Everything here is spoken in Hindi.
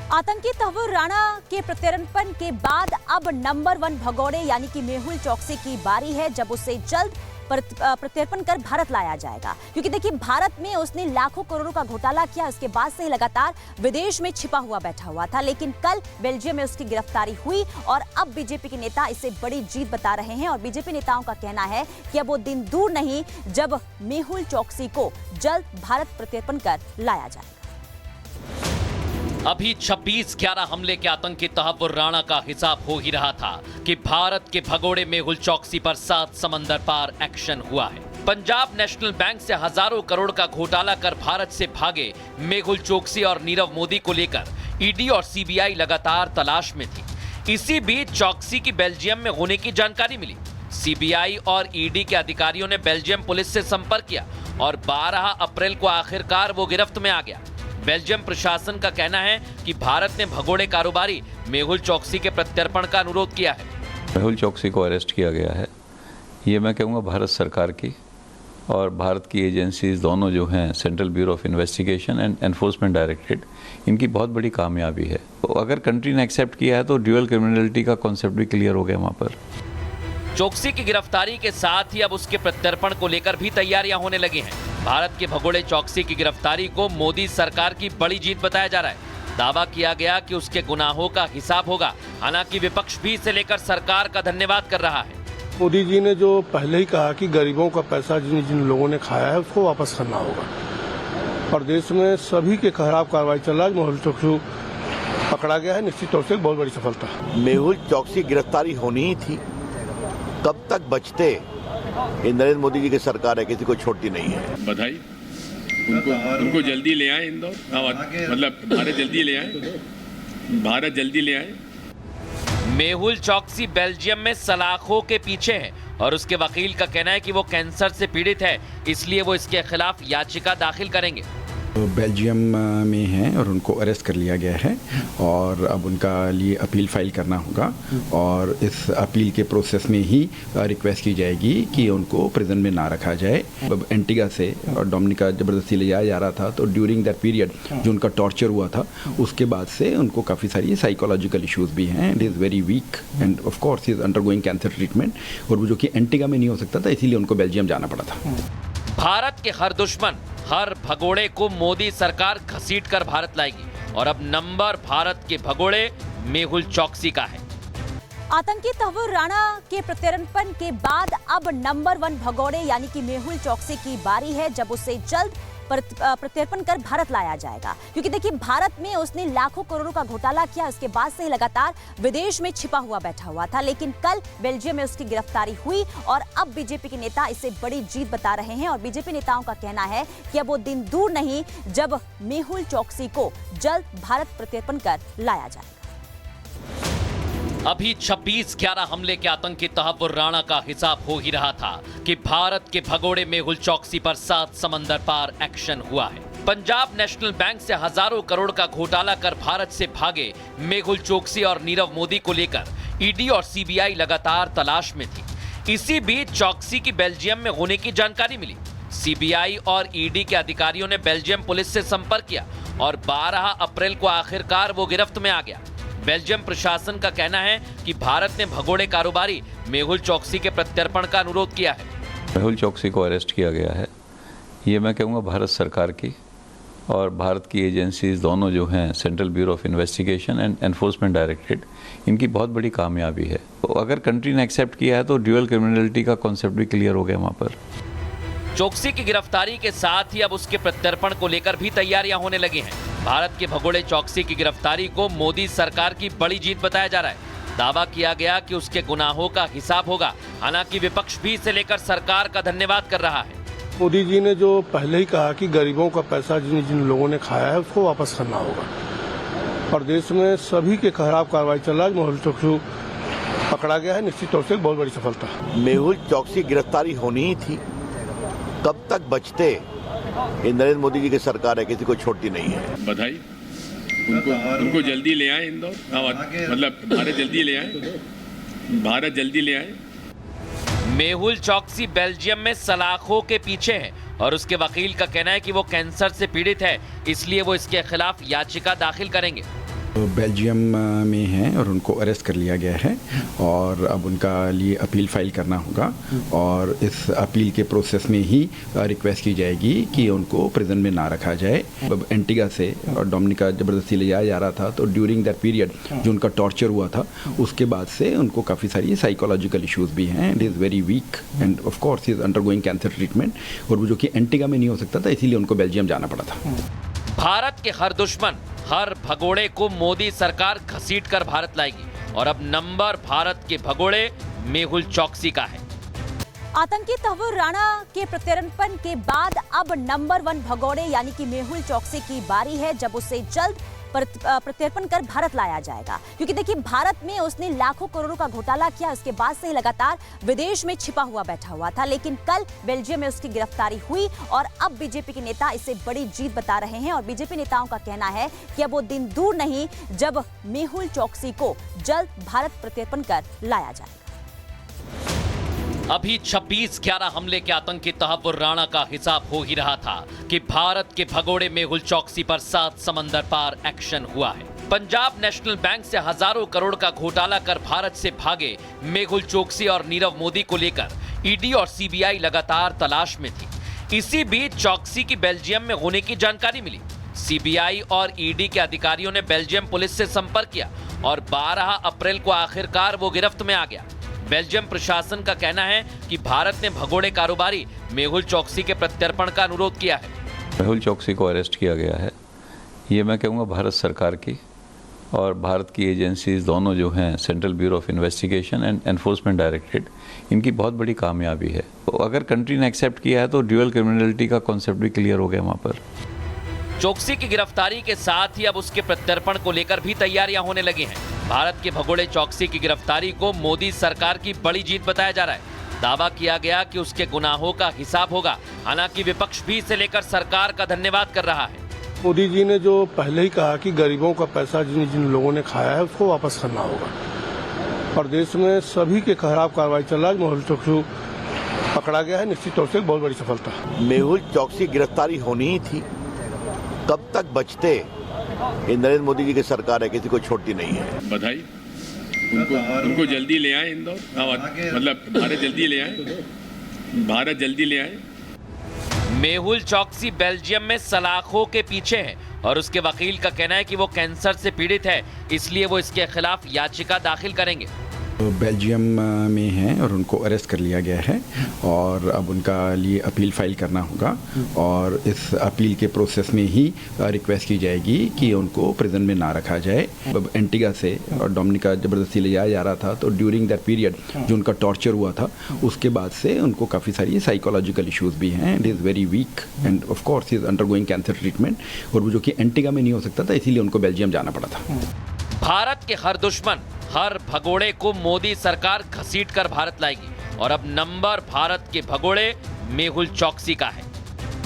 आतंकी तहव्वुर राणा के प्रत्यर्पण के बाद अब नंबर 1 भगोड़े यानी कि मेहुल चोकसी की बारी है, जब उसे जल्द प्रत्यर्पण कर भारत लाया जाएगा। क्योंकि देखिए, भारत में उसने लाखों करोड़ों का घोटाला किया, उसके बाद से ही लगातार विदेश में छिपा हुआ बैठा हुआ था। लेकिन कल बेल्जियम में उसकी गिरफ्तारी हुई और अब बीजेपी के नेता इसे बड़ी जीत बता रहे हैं। और बीजेपी नेताओं का कहना है कि अब वो दिन दूर नहीं जब मेहुल चोकसी को जल्द भारत प्रत्यर्पण कर लाया जाएगा। अभी 26/11 हमले के आतंकी तहव्वुर राणा का हिसाब हो ही रहा था कि भारत के भगोड़े मेहुल चोकसी पर 7 समंदर पार एक्शन हुआ है। पंजाब नेशनल बैंक से हजारों करोड़ का घोटाला कर भारत से भागे मेहुल चोकसी और नीरव मोदी को लेकर ईडी और सीबीआई लगातार तलाश में थी। इसी बीच चोकसी की बेल्जियम में होने की जानकारी मिली। सीबीआई और ईडी के अधिकारियों ने बेल्जियम पुलिस से संपर्क किया और 12 अप्रैल को आखिरकार वो गिरफ्त में आ गया। बेल्जियम प्रशासन का कहना है कि भारत ने भगोड़े कारोबारी मेहुल चोकसी के प्रत्यर्पण का अनुरोध किया है। मेहुल चोकसी को अरेस्ट किया गया है। ये मैं कहूँगा भारत सरकार की और भारत की एजेंसीज दोनों जो हैं, central bureau of investigation and enforcement directorate, इनकी बहुत बड़ी कामयाबी है। तो अगर कंट्री ने एक्सेप्ट किया है तो ड्यूअल क्रिमिनलिटी का कॉन्सेप्ट भी क्लियर हो गया वहाँ पर। चोकसी की गिरफ्तारी के साथ ही अब उसके प्रत्यर्पण को लेकर भी तैयारियां होने लगी हैं। भारत के भगोड़े चोकसी की गिरफ्तारी को मोदी सरकार की बड़ी जीत बताया जा रहा है। दावा किया गया कि उसके गुनाहों का हिसाब होगा। हालांकि विपक्ष भी इसे लेकर सरकार का धन्यवाद कर रहा है। मोदी जी ने जो पहले ही कहा कि गरीबों का पैसा जिन जिन लोगों ने खाया है उसको वापस करना होगा। प्रदेश में सभी के खिलाफ कार्रवाई चल रहा है। मेहुल चोकसी पकड़ा गया है, निश्चित तौर से बहुत बड़ी सफलता। मेहुल चोकसी गिरफ्तारी होनी ही थी, कब तक बचते। ये नरेंद्र मोदी जी की सरकार है, किसी को छोड़ती नहीं है। बधाई उनको जल्दी ले आए इंदौर, मतलब भारत जल्दी ले आए, भारत जल्दी ले आए। मेहुल चोकसी बेल्जियम में सलाखों के पीछे है और उसके वकील का कहना है कि वो कैंसर से पीड़ित है, इसलिए वो इसके खिलाफ याचिका दाखिल करेंगे। बेल्जियम में हैं और उनको अरेस्ट कर लिया गया है और अब उनका लिए अपील फाइल करना होगा और इस अपील के प्रोसेस में ही रिक्वेस्ट की जाएगी कि उनको प्रिजन में ना रखा जाए। एंटीगा से और डोमिनिका ज़बरदस्ती ले जाया जा रहा था, तो ड्यूरिंग दैट पीरियड जो उनका टॉर्चर हुआ था, उसके बाद से उनको काफ़ी सारी साइकोलॉजिकल इश्यूज भी हैं। It is very weak end of course he is undergoing cancer treatment, और वो जो कि एंटीगा में नहीं हो सकता था, इसीलिए उनको बेल्जियम जाना पड़ा था। भारत के हर दुश्मन, हर भगोड़े को मोदी सरकार घसीट कर भारत लाएगी और अब नंबर भारत के भगोड़े मेहुल चोकसी का है। आतंकी तहव्वुर राणा के प्रत्यर्पण के बाद अब नंबर 1 भगोड़े यानी कि मेहुल चोकसी की बारी है, जब उसे जल्द प्रत्यर्पण कर भारत लाया जाएगा। क्योंकि देखिए, भारत में उसने लाखों करोड़ों का घोटाला किया, उसके बाद से ही लगातार विदेश में छिपा हुआ बैठा हुआ था। लेकिन कल बेल्जियम में उसकी गिरफ्तारी हुई और अब बीजेपी के नेता इसे बड़ी जीत बता रहे हैं। और बीजेपी नेताओं का कहना है कि अब वो दिन दूर नहीं जब मेहुल चोकसी को जल्द भारत प्रत्यर्पण कर लाया जाएगा। अभी 26/11 हमले के आतंकी तहव्वुर राणा का हिसाब हो ही रहा था कि भारत के भगोड़े मेहुल चोकसी पर 7 समंदर पार एक्शन हुआ है। पंजाब नेशनल बैंक से हजारों करोड़ का घोटाला कर भारत से भागे मेहुल चोकसी और नीरव मोदी को लेकर ईडी और सीबीआई लगातार तलाश में थी। इसी बीच चोकसी की बेल्जियम में होने की जानकारी मिली। सीबीआई और ईडी के अधिकारियों ने बेल्जियम पुलिस से संपर्क किया और 12 अप्रैल को आखिरकार वो गिरफ्त में आ गया। बेल्जियम प्रशासन का कहना है कि भारत ने भगोड़े कारोबारी मेहुल चोकसी के प्रत्यर्पण का अनुरोध किया है। मेहुल चोकसी को अरेस्ट किया गया है। ये मैं कहूँगा भारत सरकार की और भारत की एजेंसीज दोनों जो हैं, central bureau of investigation and enforcement directorate, इनकी बहुत बड़ी कामयाबी है। तो अगर कंट्री ने एक्सेप्ट किया है तो ड्यूअल क्रिमिनलिटी का कॉन्सेप्ट भी क्लियर हो गया वहाँ पर। चोकसी की गिरफ्तारी के साथ ही अब उसके प्रत्यर्पण को लेकर भी तैयारियां होने लगी हैं। भारत के भगोड़े चोकसी की गिरफ्तारी को मोदी सरकार की बड़ी जीत बताया जा रहा है। दावा किया गया कि उसके गुनाहों का हिसाब होगा। हालांकि विपक्ष भी इसे लेकर सरकार का धन्यवाद कर रहा है। मोदी जी ने जो पहले ही कहा कि गरीबों का पैसा जिन जिन लोगों ने खाया है उसको वापस करना होगा। प्रदेश में सभी के खिलाफ कार्रवाई चल रहा है। मेहुल चोकसी पकड़ा गया है, निश्चित तौर से बहुत बड़ी सफलता। मेहुल चोकसी गिरफ्तारी होनी ही थी, कब तक बचते। ये नरेंद्र मोदी जी की सरकार है, किसी को छोड़ती नहीं है। बधाई उनको जल्दी ले आए इंदौर, मतलब भारत जल्दी ले आए, भारत जल्दी ले आए। मेहुल चोकसी बेल्जियम में सलाखों के पीछे है और उसके वकील का कहना है कि वो कैंसर से पीड़ित है, इसलिए वो इसके खिलाफ याचिका दाखिल करेंगे। बेल्जियम में हैं और उनको अरेस्ट कर लिया गया है और अब उनका लिए अपील फाइल करना होगा और इस अपील के प्रोसेस में ही रिक्वेस्ट की जाएगी कि उनको प्रिजन में ना रखा जाए। एंटीगा से और डोमिनिका ज़बरदस्ती ले जाया जा रहा था, तो ड्यूरिंग दैट पीरियड जो उनका टॉर्चर हुआ था उसके बाद से उनको काफ़ी सारी साइकोलॉजिकल इश्यूज भी हैं। It is very weak end of course he is undergoing cancer treatment, और वो जो कि एंटीगा में नहीं हो सकता था, इसीलिए उनको बेल्जियम जाना पड़ा था। भारत के हर दुश्मन, हर भगोड़े को मोदी सरकार घसीट कर भारत लाएगी और अब नंबर भारत के भगोड़े मेहुल चौकसी का है। आतंकी तहव्वुर राणा के प्रत्यर्पण के बाद अब नंबर 1 भगोड़े यानी कि मेहुल चौकसी की बारी है, जब उसे जल्द प्रत्यर्पण कर भारत लाया जाएगा। क्योंकि देखिए, भारत में उसने लाखों करोड़ों का घोटाला किया, उसके बाद से ही लगातार विदेश में छिपा हुआ बैठा हुआ था। लेकिन कल बेल्जियम में उसकी गिरफ्तारी हुई और अब बीजेपी के नेता इसे बड़ी जीत बता रहे हैं और बीजेपी नेताओं का कहना है कि अब वो दिन दूर नहीं जब मेहुल चौकसी को जल्द भारत प्रत्यर्पण कर लाया जाएगा। अभी 26/11 हमले के आतंकी तहव्वुर राणा का हिसाब हो ही रहा था कि भारत के भगोड़े मेहुल चौकसी पर 7 समंदर पार एक्शन हुआ है। पंजाब नेशनल बैंक से हजारों करोड़ का घोटाला कर भारत से भागे मेहुल चौकसी और नीरव मोदी को लेकर ईडी और सीबीआई लगातार तलाश में थी। इसी बीच चौकसी की बेल्जियम में होने की जानकारी मिली। सीबीआई और ईडी के अधिकारियों ने बेल्जियम पुलिस से संपर्क किया और 12 अप्रैल को आखिरकार वो गिरफ्त में आ गया। बेल्जियम प्रशासन का कहना है कि भारत ने भगोड़े कारोबारी मेहुल चौकसी के प्रत्यर्पण का अनुरोध किया है। मेहुल चौकसी को अरेस्ट किया गया है, ये मैं कहूँगा भारत सरकार की और भारत की एजेंसीज दोनों जो हैं, central bureau of investigation and enforcement directorate, इनकी बहुत बड़ी कामयाबी है। तो अगर कंट्री ने एक्सेप्ट किया है तो ड्यूअल क्रिमिनलिटी का कॉन्सेप्ट भी क्लियर हो गया वहाँ पर। चौकसी की गिरफ्तारी के साथ ही अब उसके प्रत्यर्पण को लेकर भी तैयारियां होने लगी हैं। भारत के भगोड़े चौकसी की गिरफ्तारी को मोदी सरकार की बड़ी जीत बताया जा रहा है। दावा किया गया कि उसके गुनाहों का हिसाब होगा। हालांकि विपक्ष भी इसे लेकर सरकार का धन्यवाद कर रहा है। मोदी जी ने जो पहले ही कहा कि गरीबों का पैसा जिन जिन लोगों ने खाया है उसको वापस करना होगा, और देश में सभी के खिलाफ कार्रवाई चल रहा है। मेहुल चौकसी पकड़ा गया है, निश्चित तौर से बहुत बड़ी सफलता। मेहुल चौकसी गिरफ्तारी होनी ही थी, कब तक बचते। ये नरेंद्र मोदी जी की सरकार है, किसी को छोड़ती नहीं है। बधाई उनको जल्दी ले आए इंदौर, मतलब भारत जल्दी ले आए, भारत जल्दी ले आए। मेहुल चौकसी बेल्जियम में सलाखों के पीछे है और उसके वकील का कहना है कि वो कैंसर से पीड़ित है, इसलिए वो इसके खिलाफ याचिका दाखिल करेंगे। बेल्जियम में हैं और उनको अरेस्ट कर लिया गया है और अब उनका लिए अपील फाइल करना होगा और इस अपील के प्रोसेस में ही रिक्वेस्ट की जाएगी कि उनको प्रिजन में ना रखा जाए। एंटीगा से और डोमिनिका ज़बरदस्ती ले जाया जा रहा था, तो ड्यूरिंग दैट पीरियड जो उनका टॉर्चर हुआ था उसके बाद से उनको काफ़ी सारी साइकोलॉजिकल इश्यूज भी हैं। It is very weak end of course he is undergoing cancer treatment, और वो जो कि एंटीगा में नहीं हो सकता था, इसीलिए उनको बेल्जियम जाना पड़ा था। भारत के हर दुश्मन, हर भगोड़े को मोदी सरकार घसीट कर भारत लाएगी और अब नंबर भारत के भगोड़े मेहुल चौकसी का है।